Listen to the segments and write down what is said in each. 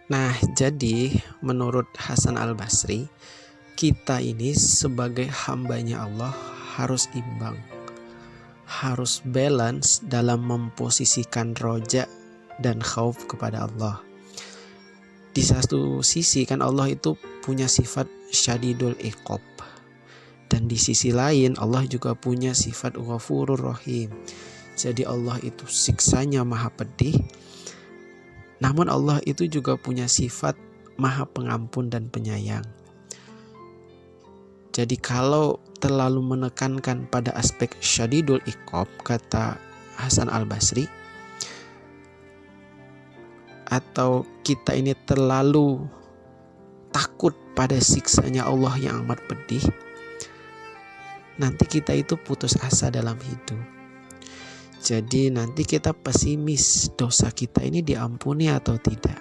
Nah, jadi menurut Hasan Al-Basri, kita ini sebagai hambanya Allah harus imbang, harus balance dalam memposisikan roja dan khauf kepada Allah. Di satu sisi kan Allah itu punya sifat syadidul iqab, dan di sisi lain Allah juga punya sifat ghafurur rahim. Jadi Allah itu siksanya maha pedih, namun Allah itu juga punya sifat maha pengampun dan penyayang. Jadi kalau terlalu menekankan pada aspek syadidul iqab, kata Hasan Al-Basri, atau kita ini terlalu takut pada siksanya Allah yang amat pedih, nanti kita itu putus asa dalam hidup. Jadi nanti kita pesimis dosa kita ini diampuni atau tidak.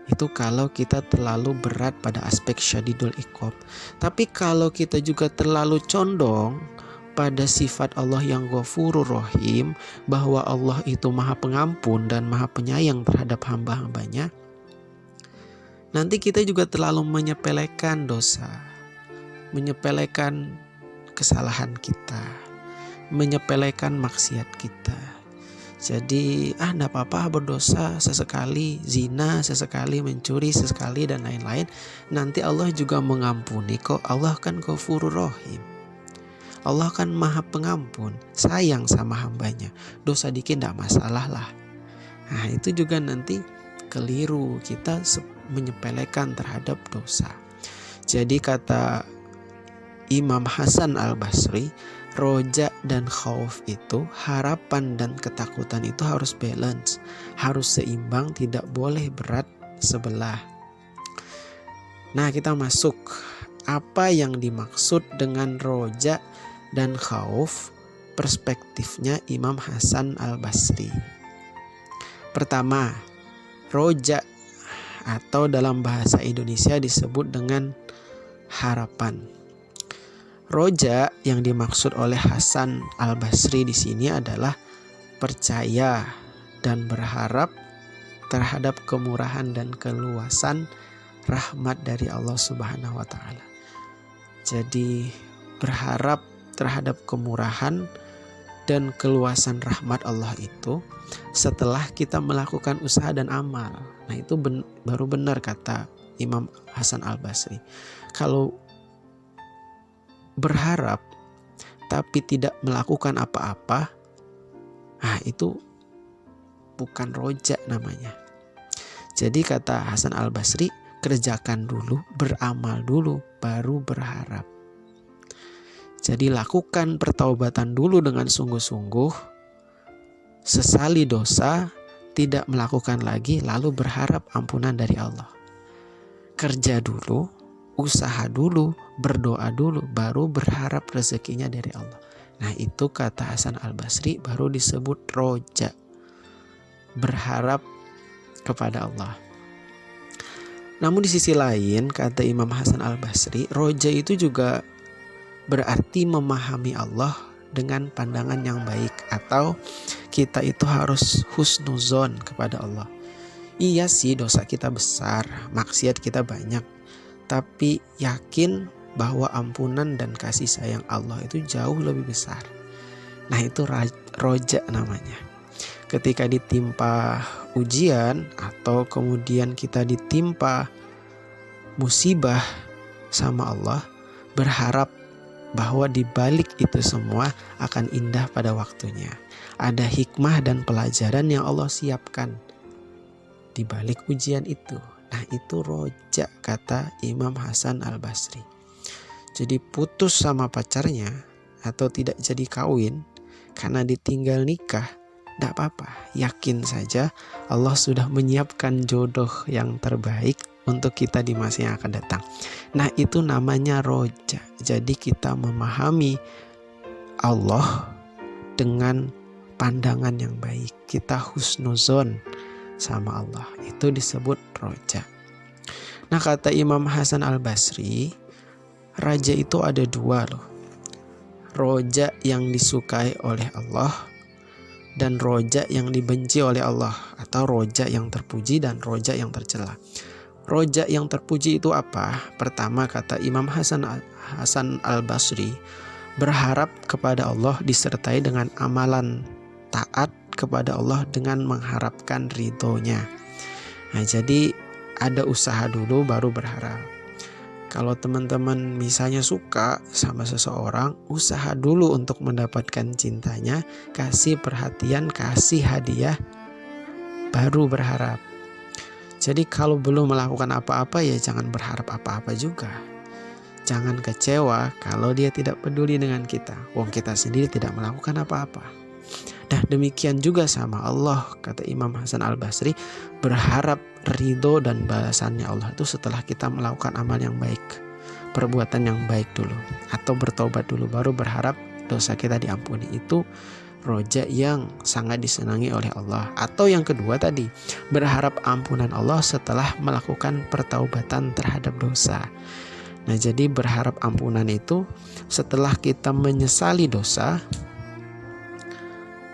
Itu kalau kita terlalu berat pada aspek syadidul iqab. Tapi kalau kita juga terlalu condong pada sifat Allah yang ghafurur rahim, bahwa Allah itu maha pengampun dan maha penyayang terhadap hamba-hambanya, nanti kita juga terlalu menyepelekan dosa, menyepelekan kesalahan kita, menyepelekan maksiat kita. Jadi enggak apa-apa berdosa sesekali, zina sesekali, mencuri sesekali dan lain-lain. Nanti Allah juga mengampuni kok. Allah kan ghafurur rahim. Allah kan maha pengampun, sayang sama hambanya. Dosa dikit enggak masalah lah. Nah itu juga nanti keliru, kita menyepelekan terhadap dosa. Jadi kata Imam Hasan Al-Basri, roja dan khauf itu, harapan dan ketakutan itu harus balance, harus seimbang, tidak boleh berat sebelah. Nah kita masuk, apa yang dimaksud dengan roja dan khauf perspektifnya Imam Hasan Al-Basri. Pertama, roja atau dalam bahasa Indonesia disebut dengan harapan. Roja yang dimaksud oleh Hasan Al-Basri di sini adalah percaya dan berharap terhadap kemurahan dan keluasan rahmat dari Allah Subhanahu wa taala. Jadi berharap terhadap kemurahan dan keluasan rahmat Allah itu setelah kita melakukan usaha dan amal. Nah itu baru benar kata Imam Hasan Al-Basri. Kalau berharap tapi tidak melakukan apa-apa, itu bukan roja namanya. Jadi kata Hasan Al-Basri, kerjakan dulu, beramal dulu, baru berharap. Jadi lakukan pertaubatan dulu dengan sungguh-sungguh, sesali dosa, tidak melakukan lagi, lalu berharap ampunan dari Allah. Kerja dulu, usaha dulu, berdoa dulu, baru berharap rezekinya dari Allah. Nah itu kata Hasan Al-Basri baru disebut roja, berharap kepada Allah. Namun di sisi lain kata Imam Hasan Al-Basri, roja itu juga berarti memahami Allah dengan pandangan yang baik, atau kita itu harus husnuzon kepada Allah. Iya sih dosa kita besar, maksiat kita banyak, tapi yakin bahwa ampunan dan kasih sayang Allah itu jauh lebih besar. Nah itu roja namanya. Ketika ditimpa ujian atau kemudian kita ditimpa musibah sama Allah, berharap bahwa di balik itu semua akan indah pada waktunya. Ada hikmah dan pelajaran yang Allah siapkan di balik ujian itu. Nah itu roja kata Imam Hasan Al-Basri. Jadi putus sama pacarnya atau tidak jadi kawin karena ditinggal nikah, tidak apa-apa. Yakin saja Allah sudah menyiapkan jodoh yang terbaik untuk kita di masa yang akan datang. Nah itu namanya roja. Jadi kita memahami Allah dengan pandangan yang baik. Kita husnuzon sama Allah. Itu disebut roja. Nah kata Imam Hasan Al-Basri, raja itu ada dua loh. Roja yang disukai oleh Allah, dan roja yang dibenci oleh Allah, atau roja yang terpuji dan roja yang tercela. Roja yang terpuji itu apa? Pertama, kata Imam Hasan Al-Basri, berharap kepada Allah disertai dengan amalan taat kepada Allah dengan mengharapkan ridhonya. Nah, jadi ada usaha dulu baru berharap. Kalau teman-teman misalnya suka sama seseorang, usaha dulu untuk mendapatkan cintanya, kasih perhatian, kasih hadiah, baru berharap. Jadi kalau belum melakukan apa-apa ya jangan berharap apa-apa juga. Jangan kecewa kalau dia tidak peduli dengan kita. Wong kita sendiri tidak melakukan apa-apa. Nah, demikian juga sama Allah, kata Imam Hasan Al-Basri, berharap ridho dan balasannya Allah itu setelah kita melakukan amal yang baik, perbuatan yang baik dulu, atau bertobat dulu, baru berharap dosa kita diampuni. Itu roja yang sangat disenangi oleh Allah. Atau yang kedua tadi, berharap ampunan Allah setelah melakukan pertaubatan terhadap dosa. Nah, jadi berharap ampunan itu setelah kita menyesali dosa,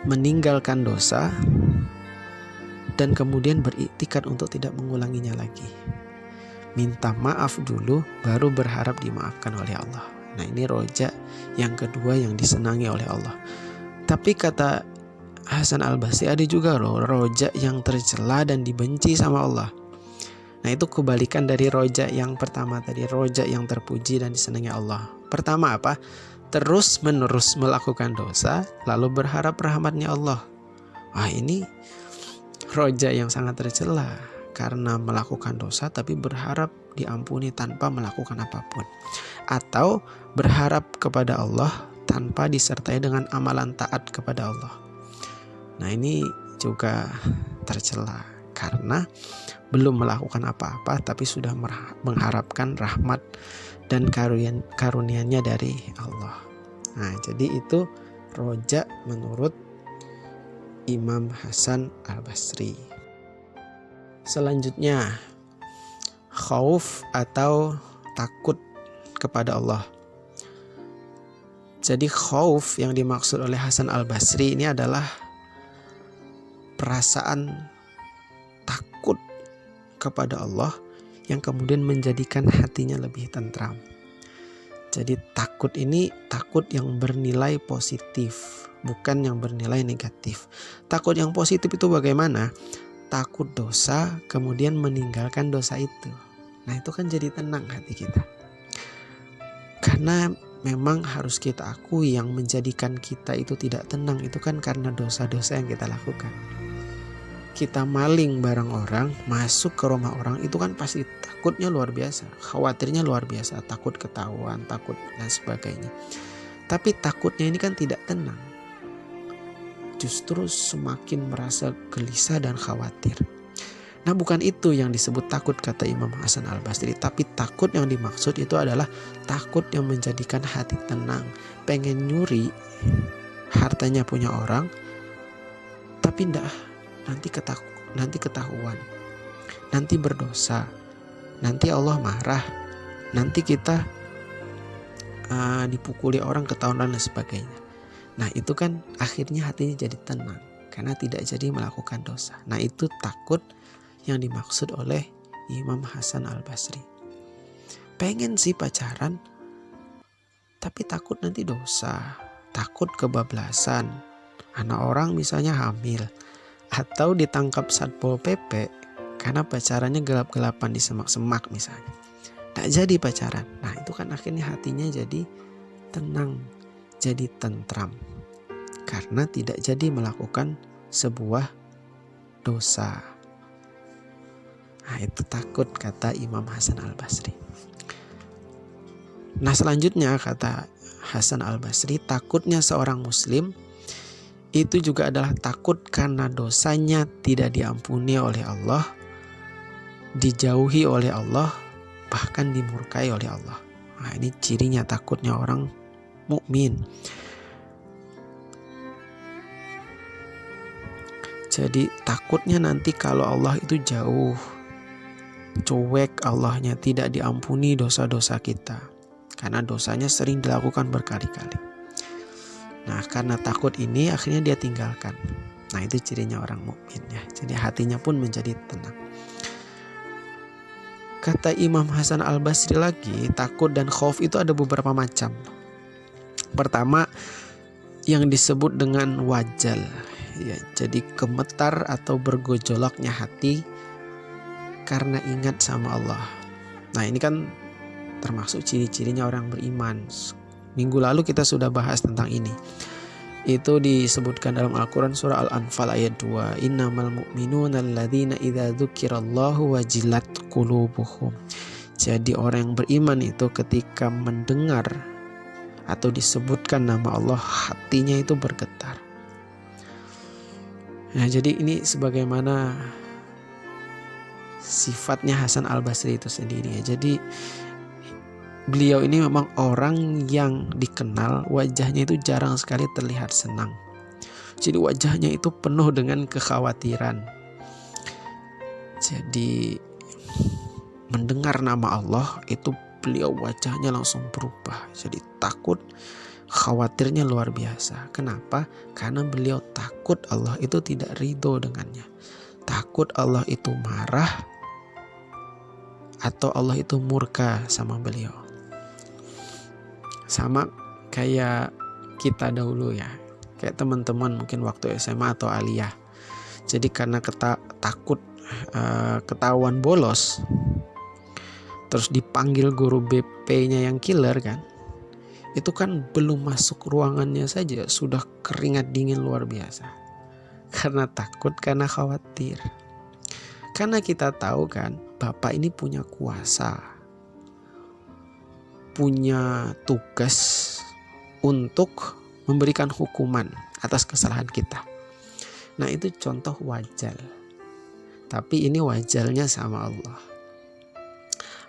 meninggalkan dosa, dan kemudian beriktikad untuk tidak mengulanginya lagi. Minta maaf dulu, baru berharap dimaafkan oleh Allah. Nah, ini roja yang kedua yang disenangi oleh Allah. Tapi kata Hasan Al-Basri, ada juga loh roja yang tercela dan dibenci sama Allah. Nah, itu kebalikan dari roja yang pertama tadi, roja yang terpuji dan disenangi Allah. Pertama apa? Terus menerus melakukan dosa lalu berharap rahmatnya Allah. Wah, ini roja yang sangat tercela, karena melakukan dosa tapi berharap diampuni tanpa melakukan apapun. Atau berharap kepada Allah tanpa disertai dengan amalan taat kepada Allah. Nah, ini juga tercela karena belum melakukan apa-apa tapi sudah mengharapkan rahmat dan karunia-Nya dari Allah. Nah, jadi itu roja menurut Imam Hasan Al-Basri. Selanjutnya, khauf atau takut kepada Allah. Jadi khauf yang dimaksud oleh Hasan Al-Basri ini adalah perasaan takut kepada Allah yang kemudian menjadikan hatinya lebih tentram. Jadi takut ini takut yang bernilai positif, bukan yang bernilai negatif. Takut yang positif itu bagaimana? Takut dosa kemudian meninggalkan dosa itu. Nah, itu kan jadi tenang hati kita. Karena memang harus kita akui yang menjadikan kita itu tidak tenang itu kan karena dosa-dosa yang kita lakukan. Kita maling barang orang, masuk ke rumah orang, itu kan pasti takutnya luar biasa, khawatirnya luar biasa, takut ketahuan, takut dan sebagainya. Tapi takutnya ini kan tidak tenang, justru semakin merasa gelisah dan khawatir. Nah, bukan itu yang disebut takut kata Imam Hasan Al-Basri, tapi takut yang dimaksud itu adalah takut yang menjadikan hati tenang, pengen nyuri hartanya punya orang, tapi nanti ketahuan, nanti berdosa, nanti Allah marah, nanti kita dipukuli orang, ketahuan dan sebagainya. Nah, itu kan akhirnya hatinya jadi tenang karena tidak jadi melakukan dosa. Nah, itu takut yang dimaksud oleh Imam Hasan Al-Basri. Pengen sih pacaran, tapi takut nanti dosa, takut kebablasan, anak orang misalnya hamil, atau ditangkap Satpol PP karena pacarannya gelap-gelapan di semak-semak misalnya. Tak jadi pacaran. Nah, itu kan akhirnya hatinya jadi tenang, jadi tentram karena tidak jadi melakukan sebuah dosa. Nah, itu takut kata Imam Hasan Al-Basri. Nah, selanjutnya kata Hasan Al-Basri, takutnya seorang muslim itu juga adalah takut karena dosanya tidak diampuni oleh Allah, dijauhi oleh Allah, bahkan dimurkai oleh Allah. Nah, ini cirinya takutnya orang mukmin. Jadi takutnya nanti kalau Allah itu jauh, cuek Allahnya, tidak diampuni dosa-dosa kita karena dosanya sering dilakukan berkali-kali. Nah, karena takut ini akhirnya dia tinggalkan. Nah, itu cirinya orang mukmin ya. Jadi hatinya pun menjadi tenang. Kata Imam Hasan Al-Basri lagi, takut dan khauf itu ada beberapa macam. Pertama, yang disebut dengan wajal ya, jadi gemetar atau bergejolaknya hati karena ingat sama Allah. Nah, ini kan termasuk ciri-cirinya orang beriman. Minggu lalu kita sudah bahas tentang ini. Itu disebutkan dalam Al-Quran surah Al-Anfal ayat 2. Innamal mu'minuna alladzina idza dzukirallahu wajilat qulubuhum. Jadi orang yang beriman itu ketika mendengar atau disebutkan nama Allah, hatinya itu bergetar. Nah, jadi ini sebagaimana sifatnya Hasan Al-Basri itu sendiri ya. Jadi beliau ini memang orang yang dikenal wajahnya itu jarang sekali terlihat senang. Jadi wajahnya itu penuh dengan kekhawatiran. Jadi mendengar nama Allah itu beliau wajahnya langsung berubah. Jadi takut, khawatirnya luar biasa. Kenapa? Karena beliau takut Allah itu tidak ridho dengannya. Takut Allah itu marah atau Allah itu murka sama beliau. Sama kayak kita dahulu ya, kayak teman-teman mungkin waktu SMA atau aliyah. Jadi karena takut ketahuan bolos, terus dipanggil guru BP-nya yang killer kan, itu kan belum masuk ruangannya saja sudah keringat dingin luar biasa. Karena takut, karena khawatir. Karena kita tahu kan, Bapak ini punya kuasa, punya tugas untuk memberikan hukuman atas kesalahan kita. Nah, itu contoh wajal. Tapi ini wajalnya sama Allah.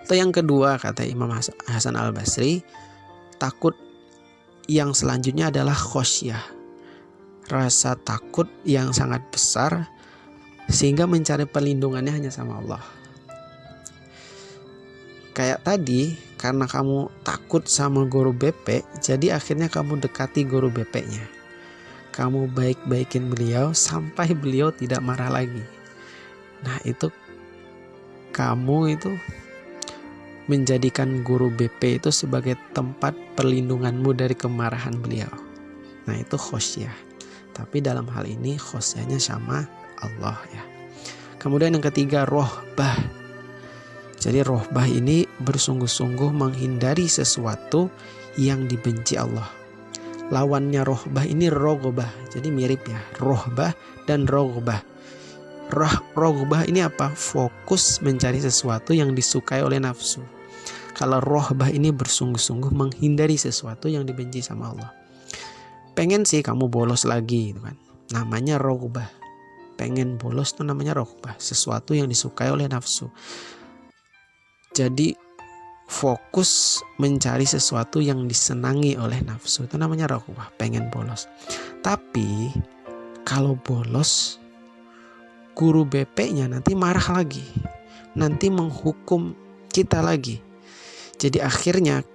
Atau yang kedua, kata Imam Hasan Al-Basri, takut yang selanjutnya adalah khosyah. Rasa takut yang sangat besar sehingga mencari perlindungannya hanya sama Allah. Kayak tadi, karena kamu takut sama guru BP, jadi akhirnya kamu dekati guru BP-nya. Kamu baik-baikin beliau sampai beliau tidak marah lagi. Nah, itu kamu itu menjadikan guru BP itu sebagai tempat perlindunganmu dari kemarahan beliau. Nah, itu khosyah. Tapi dalam hal ini khosyahnya sama Allah ya. Kemudian yang ketiga, rohbah. Jadi rohbah ini bersungguh-sungguh menghindari sesuatu yang dibenci Allah. Lawannya rohbah ini rogobah. Jadi mirip ya, rohbah dan rogobah. Rogobah ini apa? Fokus mencari sesuatu yang disukai oleh nafsu. Kalau rohbah ini bersungguh-sungguh menghindari sesuatu yang dibenci sama Allah. Pengen sih kamu bolos lagi gitu kan. Namanya rogobah. Pengen bolos itu namanya rogobah. Sesuatu yang disukai oleh nafsu. Jadi fokus mencari sesuatu yang disenangi oleh nafsu itu namanya rogobah, pengen bolos. Tapi kalau bolos, guru BP-nya nanti marah lagi, nanti menghukum kita lagi. Jadi akhirnya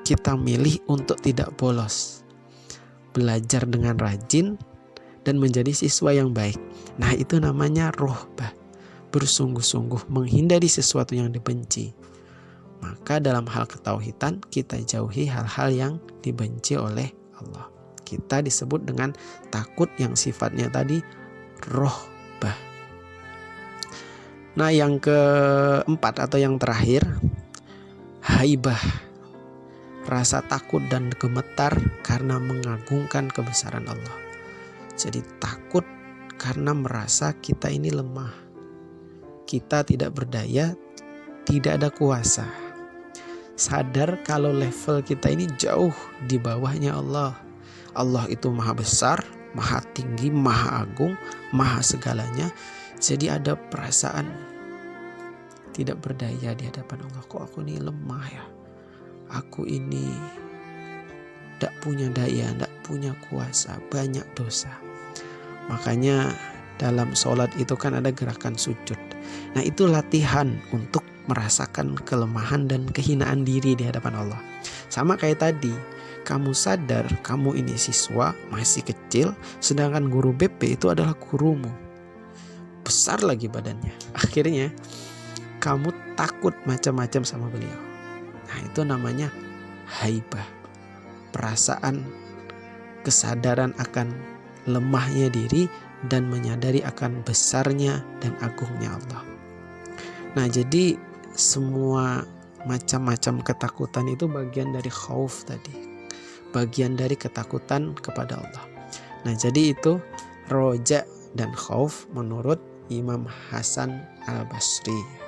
kita milih untuk tidak bolos, belajar dengan rajin dan menjadi siswa yang baik. Nah, itu namanya rohbah, bersungguh-sungguh menghindari sesuatu yang dibenci. Maka dalam hal ketauhidan kita jauhi hal-hal yang dibenci oleh Allah. Kita disebut dengan takut yang sifatnya tadi rohbah. Nah, yang keempat atau yang terakhir, haibah. Rasa takut dan gemetar karena mengagungkan kebesaran Allah. Jadi takut karena merasa kita ini lemah, kita tidak berdaya, tidak ada kuasa. Sadar kalau level kita ini jauh di bawahnya Allah. Allah itu maha besar, maha tinggi, maha agung, maha segalanya. Jadi ada perasaan tidak berdaya di hadapan Allah. Kok aku ini lemah ya? Aku ini tidak punya daya, tidak punya kuasa, banyak dosa. Makanya dalam sholat itu kan ada gerakan sujud. Nah, itu latihan untuk merasakan kelemahan dan kehinaan diri di hadapan Allah. Sama kayak tadi, kamu sadar kamu ini siswa masih kecil, sedangkan guru BP itu adalah gurumu, besar lagi badannya, akhirnya kamu takut macam-macam sama beliau. Nah, itu namanya haibah, perasaan kesadaran akan lemahnya diri dan menyadari akan besarnya dan agungnya Allah. Nah, jadi semua macam-macam ketakutan itu bagian dari khauf tadi, bagian dari ketakutan kepada Allah. Nah, jadi itu roja dan khauf menurut Imam Hasan Al-Basri.